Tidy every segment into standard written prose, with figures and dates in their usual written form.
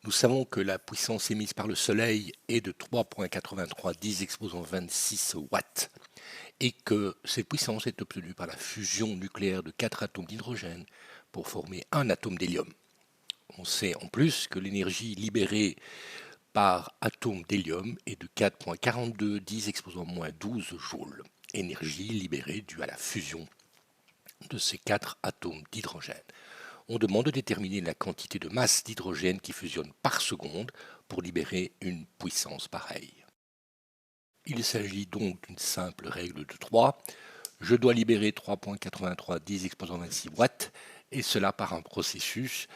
Nous savons que la puissance émise par le Soleil est de 3,83 10 exposant 26 watts et que cette puissance est obtenue par la fusion nucléaire de 4 atomes d'hydrogène pour former un atome d'hélium. On sait en plus que l'énergie libérée par atome d'hélium est de 4,42 10 exposant moins 12 joules, énergie libérée due à la fusion de ces 4 atomes d'hydrogène. On demande de déterminer la quantité de masse d'hydrogène qui fusionne par seconde pour libérer une puissance pareille. Il s'agit donc d'une simple règle de 3. Je dois libérer 3,83 10 exposant 26 watts, et cela par un processus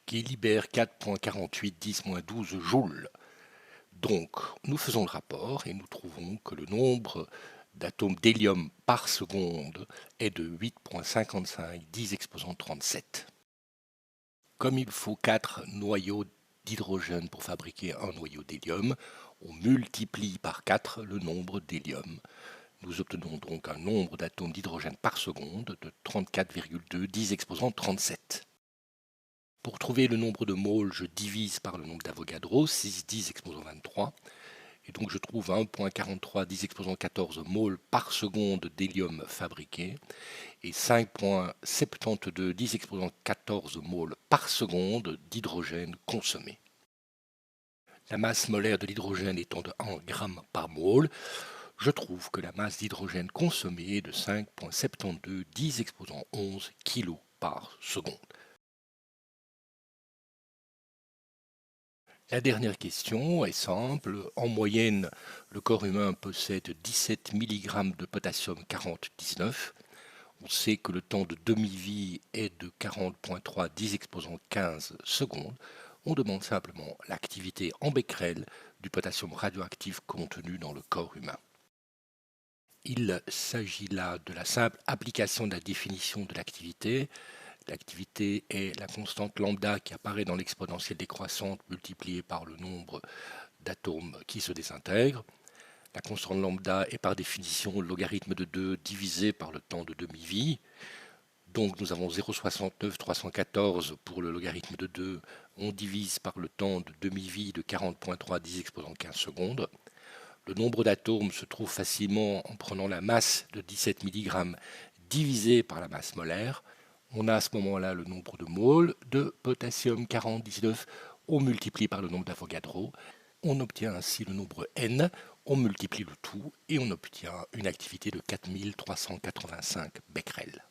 qui libère 4,48 10-12 joules. Donc, nous faisons le rapport et nous trouvons que le nombre d'atomes d'hélium par seconde est de 8,55 10 exposant 37. Comme il faut 4 noyaux d'hydrogène pour fabriquer un noyau d'hélium, on multiplie par 4 le nombre d'hélium. Nous obtenons donc un nombre d'atomes d'hydrogène par seconde de 34,2 10 exposant 37. Pour trouver le nombre de moles, je divise par le nombre d'Avogadro, 6 10 exposant 23, et donc je trouve 1,43 10 exposant 14 moles par seconde d'hélium fabriqué et 5,72 10 exposant 14 moles par seconde d'hydrogène consommé. La masse molaire de l'hydrogène étant de 1 g par mole, je trouve que la masse d'hydrogène consommée est de 5,72 10 exposant 11 kg par seconde. La dernière question est simple. En moyenne, le corps humain possède 17 mg de potassium 40-19. On sait que le temps de demi-vie est de 40,3 10 exposant 15 secondes. On demande simplement l'activité en becquerel du potassium radioactif contenu dans le corps humain. Il s'agit là de la simple application de la définition de l'activité. L'activité est la constante lambda qui apparaît dans l'exponentielle décroissante multipliée par le nombre d'atomes qui se désintègrent. La constante lambda est par définition le logarithme de 2 divisé par le temps de demi-vie. Donc nous avons 0,69 314 pour le logarithme de 2. On divise par le temps de demi-vie de 40,3 10 exposant 15 secondes. Le nombre d'atomes se trouve facilement en prenant la masse de 17 mg divisé par la masse molaire. On a à ce moment-là le nombre de moles de potassium 40-19, on multiplie par le nombre d'Avogadro, on obtient ainsi le nombre n, on multiplie le tout et on obtient une activité de 4385 becquerels.